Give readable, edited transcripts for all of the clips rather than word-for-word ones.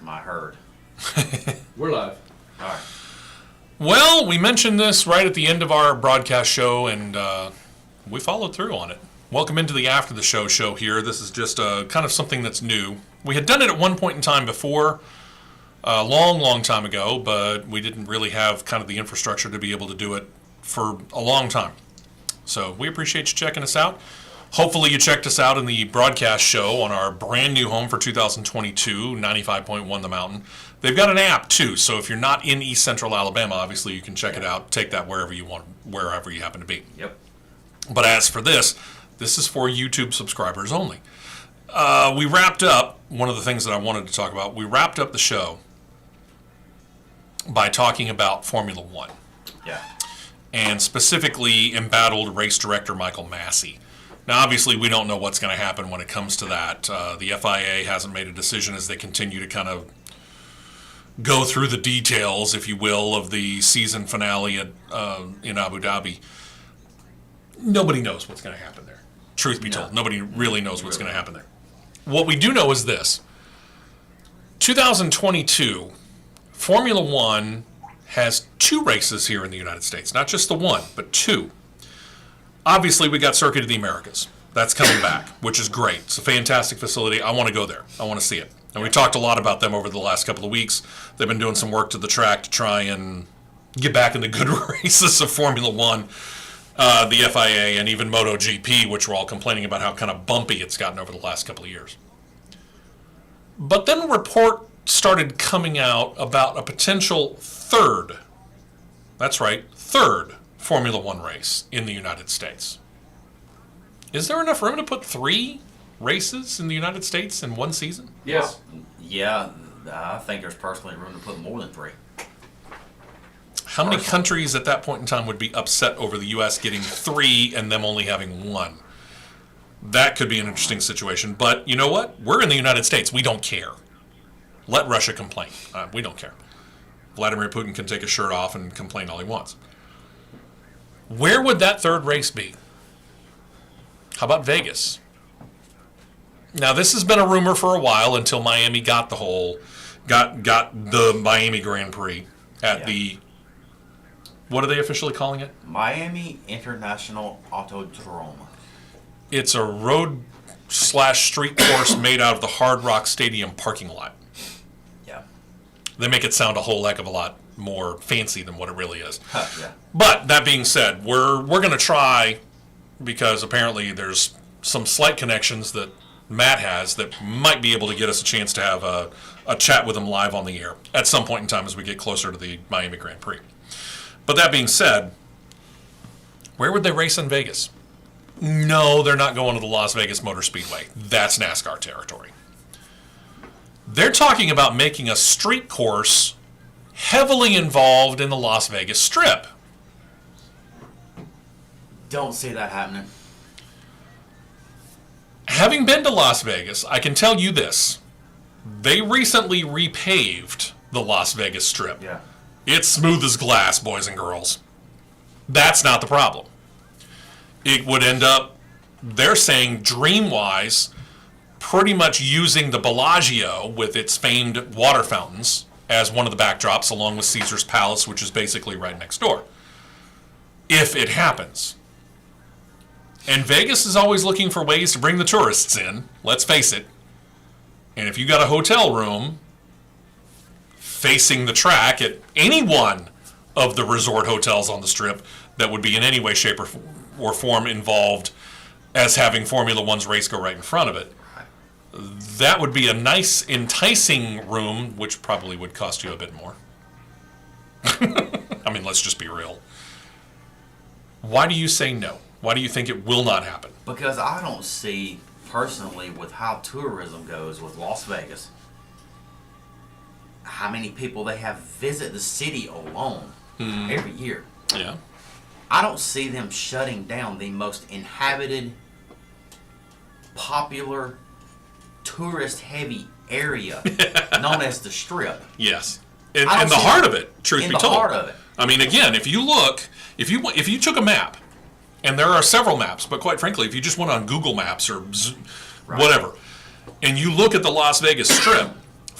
I heard. We're live. All right. Well, we mentioned this right at the end of our broadcast show, and we followed through on it. Welcome into the After the Show here. This is just kind of something that's new. We had done it at one point in time before, a long time ago, but we didn't really have kind of the infrastructure to be able to do it for a long time. So we appreciate you checking us out. Hopefully you checked us out in the broadcast show on our brand new home for 2022, 95.1 The Mountain. They've got an app too, so if you're not in East Central Alabama, obviously you can check it out, take that wherever you want, wherever you happen to be. Yep. But as for this is for YouTube subscribers only. We wrapped up, one of the things that I wanted to talk about, we wrapped up the show by talking about Formula One. Yeah. And specifically embattled race director Michael Massey. Now, obviously, we don't know what's going to happen when it comes to that. The FIA hasn't made a decision as they continue to kind of go through the details, if you will, of the season finale in Abu Dhabi. Nobody knows what's going to happen there. Truth be told, nobody really knows what's going to happen there. What we do know is this. 2022, Formula One has 2 races here in the United States. Not just the one, but 2. Obviously, we got Circuit of the Americas. That's coming back, which is great. It's a fantastic facility. I want to go there. I want to see it. And we talked a lot about them over the last couple of weeks. They've been doing some work to the track to try and get back in the good races of Formula One, the FIA, and even MotoGP, which we're all complaining about how kind of bumpy it's gotten over the last couple of years. But then a report started coming out about a potential third, that's right, third Formula One race in the United States. Is there enough room to put 3 races in the United States in one season? Yes. Yeah, I think there's personally room to put more than 3. How many countries at that point in time would be upset over the U.S. getting 3 and them only having 1? That could be an interesting situation. But you know what? We're in the United States. We don't care. Let Russia complain. We don't care. Vladimir Putin can take his shirt off and complain all he wants. Where would that third race be? How about Vegas? Now, this has been a rumor for a while until Miami got the Miami Grand Prix at the, what are they officially calling it? Miami International Autodrome. It's a road/street course made out of the Hard Rock Stadium parking lot. Yeah. They make it sound a whole heck of a lot more fancy than what it really is. Yeah. But that being said, we're going to try, because apparently there's some slight connections that Matt has that might be able to get us a chance to have a chat with him live on the air at some point in time as we get closer to the Miami Grand Prix. But that being said, where would they race in Vegas? No, they're not going to the Las Vegas Motor Speedway. That's NASCAR territory. They're talking about making a street course heavily involved in the Las Vegas Strip. Don't see that happening. Having been to Las Vegas, I can tell you this. They recently repaved the Las Vegas Strip. Yeah. It's smooth as glass, boys and girls. That's not the problem. It would end up, they're saying, dream-wise, pretty much using the Bellagio with its famed water fountains as one of the backdrops, along with Caesar's Palace, which is basically right next door. If it happens. And Vegas is always looking for ways to bring the tourists in, let's face it. And if you got a hotel room facing the track at any one of the resort hotels on the Strip that would be in any way, shape, or form involved as having Formula One's race go right in front of it, that would be a nice, enticing room, which probably would cost you a bit more. I mean, let's just be real. Why do you say no? Why do you think it will not happen? Because I don't see, personally, with how tourism goes with Las Vegas, how many people they have visit the city alone every year. Yeah. I don't see them shutting down the most inhabited, popular, tourist-heavy area known as the Strip. Yes. In the heart of it, truth be told. In the heart of it. I mean, again, if you look, if you took a map, and there are several maps, but quite frankly, if you just went on Google Maps or whatever, and you look at the Las Vegas Strip,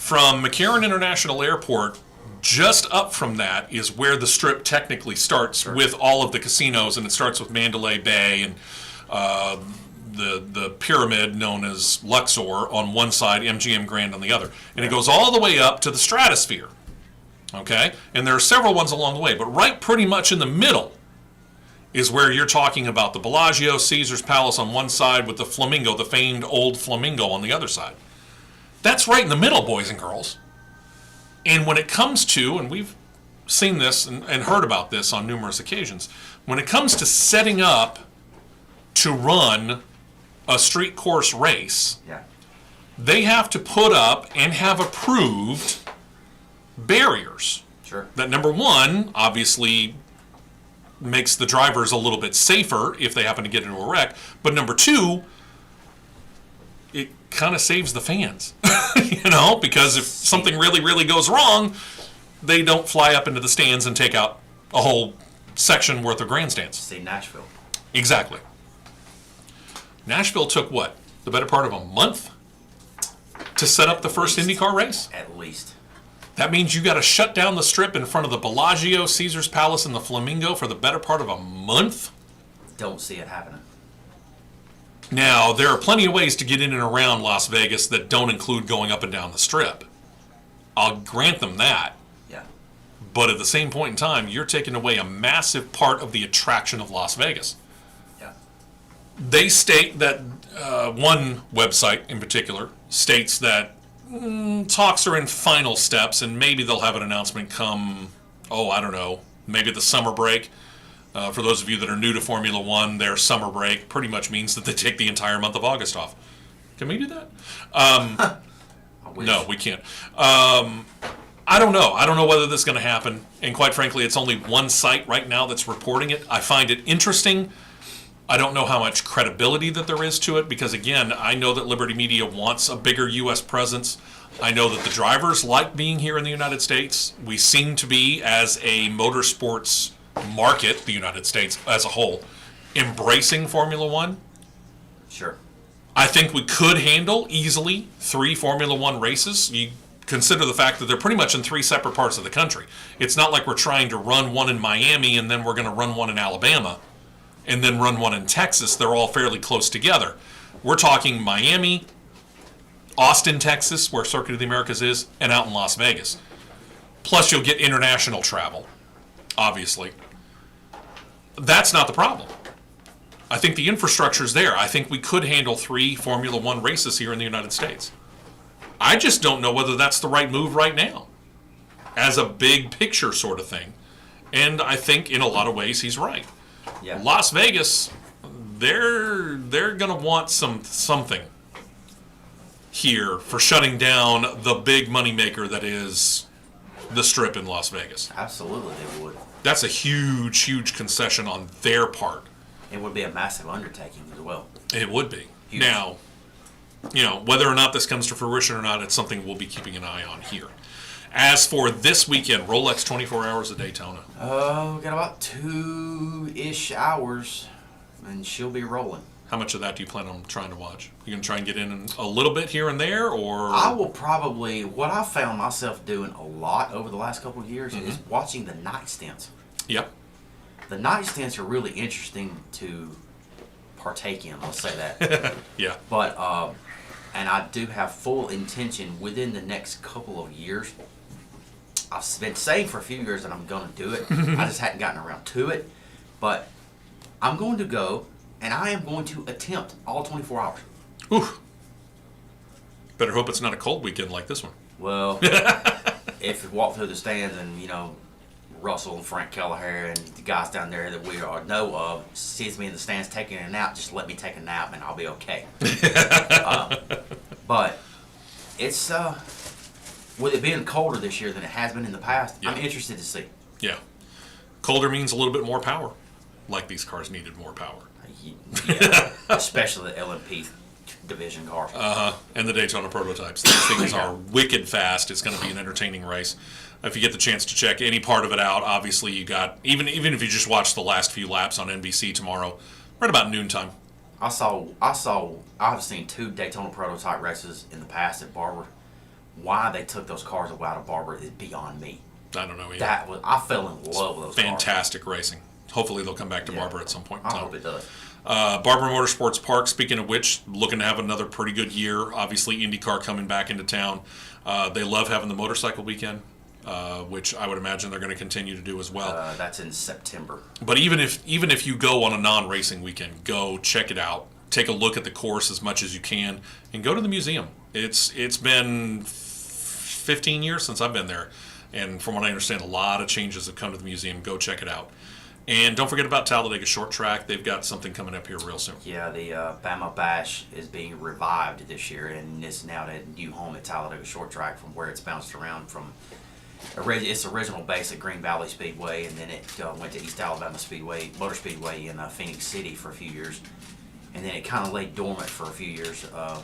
From McCarran International Airport, just up from that is where the strip technically starts with all of the casinos, and it starts with Mandalay Bay and the pyramid known as Luxor on one side, MGM Grand on the other. And it goes all the way up to the Stratosphere. Okay? And there are several ones along the way, but right pretty much in the middle is where you're talking about the Bellagio, Caesar's Palace on one side with the Flamingo, the famed old Flamingo on the other side. That's right in the middle, boys and girls. And when it comes to, and we've seen this and heard about this on numerous occasions, when it comes to setting up to run a street course race, they have to put up and have approved barriers. Sure. That, number one, obviously makes the drivers a little bit safer if they happen to get into a wreck, but number two, it kind of saves the fans, because if something really, really goes wrong, they don't fly up into the stands and take out a whole section worth of grandstands. See Nashville. Exactly. Nashville took what? The better part of a month to set up the first IndyCar race? At least. That means you got to shut down the strip in front of the Bellagio, Caesar's Palace, and the Flamingo for the better part of a month? Don't see it happening. Now, there are plenty of ways to get in and around Las Vegas that don't include going up and down the strip. I'll grant them that. Yeah. But at the same point in time, you're taking away a massive part of the attraction of Las Vegas. Yeah. They state that, one website in particular states that talks are in final steps and maybe they'll have an announcement come, I don't know, maybe the summer break. For those of you that are new to Formula One, their summer break pretty much means that they take the entire month of August off. Can we do that? No, we can't. I don't know. I don't know whether this is going to happen. And quite frankly, it's only one site right now that's reporting it. I find it interesting. I don't know how much credibility that there is to it because, again, I know that Liberty Media wants a bigger U.S. presence. I know that the drivers like being here in the United States. We seem to be, as a motorsports market, the United States as a whole, embracing Formula One. Sure. I think we could handle easily 3 Formula One races. You consider the fact that they're pretty much in 3 separate parts of the country. It's not like we're trying to run one in Miami and then we're going to run one in Alabama and then run one in Texas. They're all fairly close together. We're talking Miami, Austin, Texas, where Circuit of the Americas is, and out in Las Vegas. Plus you'll get international travel, obviously. That's not the problem. I think the infrastructure's there. I think we could handle 3 Formula One races here in the United States. I just don't know whether that's the right move right now, as a big picture sort of thing. And I think in a lot of ways he's right. Yeah. Las Vegas, they're gonna want something here for shutting down the big moneymaker that is the Strip in Las Vegas. Absolutely, they would. That's a huge, huge concession on their part. It would be a massive undertaking as well. It would be. Huge. Now, whether or not this comes to fruition or not, it's something we'll be keeping an eye on here. As for this weekend, Rolex 24 Hours of Daytona. Oh, we got about 2-ish hours, and she'll be rolling. How much of that do you plan on trying to watch? You going to try and get in a little bit here and there, or? I will probably, what I found myself doing a lot over the last couple of years is watching the night stints. Yep. The night stints are really interesting to partake in, I'll say that. Yeah. But, and I do have full intention within the next couple of years. I've been saying for a few years that I'm going to do it. I just hadn't gotten around to it. But I'm going to go, and I am going to attempt all 24 hours. Ooh. Better hope it's not a cold weekend like this one. Well, if you walk through the stands and, Russell and Frank Kelleher and the guys down there that we know of sees me in the stands taking a nap, just let me take a nap and I'll be okay. But it's, with it being colder this year than it has been in the past, Yeah. I'm interested to see. Yeah. Colder means a little bit more power. Like these cars needed more power. Yeah, especially the LMP division cars. And the Daytona prototypes. These things Yeah. are wicked fast. It's going to be an entertaining race. If you get the chance to check any part of it out, obviously you got, even if you just watch the last few laps on NBC tomorrow, right about noontime. I've seen 2 Daytona prototype races in the past at Barber. why they took those cars out of Barber is beyond me. I don't know either. I fell in love with those Fantastic racing. Hopefully they'll come back to Yeah. Barber at some point in cars. time. I hope it does. Barber Motorsports Park, speaking of which, looking to have another pretty good year. Obviously, IndyCar coming back into town. They love having the motorcycle weekend, which I would imagine they're going to continue to do as well. That's in September. But even if you go on a non-racing weekend, go check it out. Take a look at the course as much as you can, and go to the museum. It's been 15 years since I've been there, and from what I understand, a lot of changes have come to the museum. Go check it out. And don't forget about Talladega Short Track. They've got something coming up here real soon. Yeah, the Bama Bash is being revived this year, and it's now at new home at Talladega Short Track from where it's bounced around from its original base at Green Valley Speedway, and then it went to East Alabama Motor Speedway in Phoenix City for a few years, and then it kind of lay dormant for a few years. I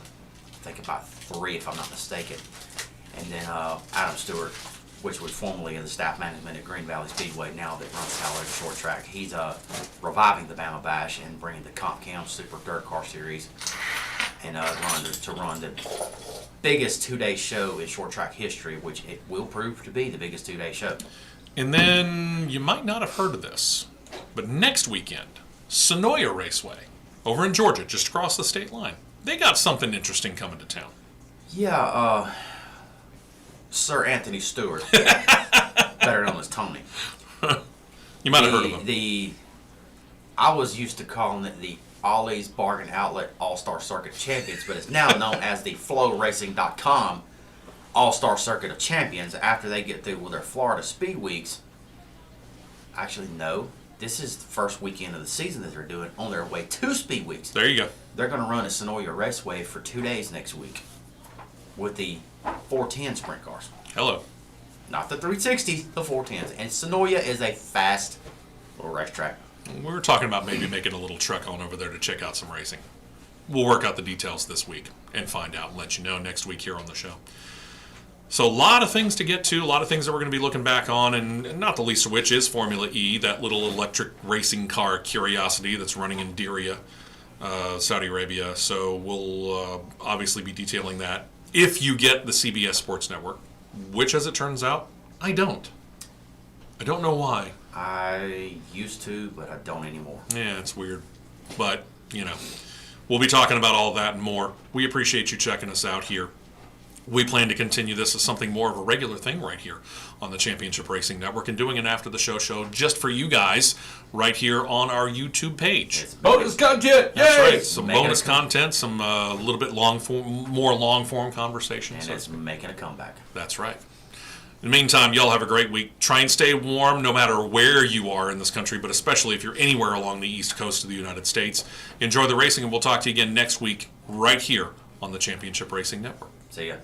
think about 3, if I'm not mistaken. And then Adam Stewart, which was formerly in the staff management at Green Valley Speedway, now that runs Talladega Short Track, he's reviving the Bama Bash and bringing the Comp Cam Super Dirt Car Series and to run the biggest 2-day show in short track history, which it will prove to be the biggest 2-day show. And then you might not have heard of this, but next weekend, Sonoya Raceway over in Georgia, just across the state line, they got something interesting coming to town. Yeah, Sir Anthony Stewart, better known as Tony. You might have heard of him. I was used to calling it the Ollie's Bargain Outlet All-Star Circuit Champions, but it's now known as the FlowRacing.com All-Star Circuit of Champions after they get through with their Florida Speed Weeks. Actually, no. This is the first weekend of the season that they're doing on their way to Speed Weeks. There you go. They're going to run at Sonoya Raceway for 2 days next week with the 410 sprint cars. Hello. Not the 360s, the 410s. And Sonoya is a fast little racetrack. We were talking about maybe making a little trek on over there to check out some racing. We'll work out the details this week and find out and let you know next week here on the show. So a lot of things to get to, a lot of things that we're going to be looking back on, and not the least of which is Formula E, that little electric racing car curiosity that's running in Diriyah, Saudi Arabia. So we'll obviously be detailing that if you get the CBS Sports Network, which, as it turns out, I don't. I don't know why. I used to, but I don't anymore. Yeah, it's weird. But, we'll be talking about all that and more. We appreciate you checking us out here. We plan to continue this as something more of a regular thing right here on the Championship Racing Network and doing an After the Show just for you guys right here on our YouTube page. Bonus content! That's Yay! right. Some bonus content, some little bit more long-form conversations. And it's making a comeback. That's right. In the meantime, y'all have a great week. Try and stay warm no matter where you are in this country, but especially if you're anywhere along the east coast of the United States. Enjoy the racing, and we'll talk to you again next week right here on the Championship Racing Network. See ya.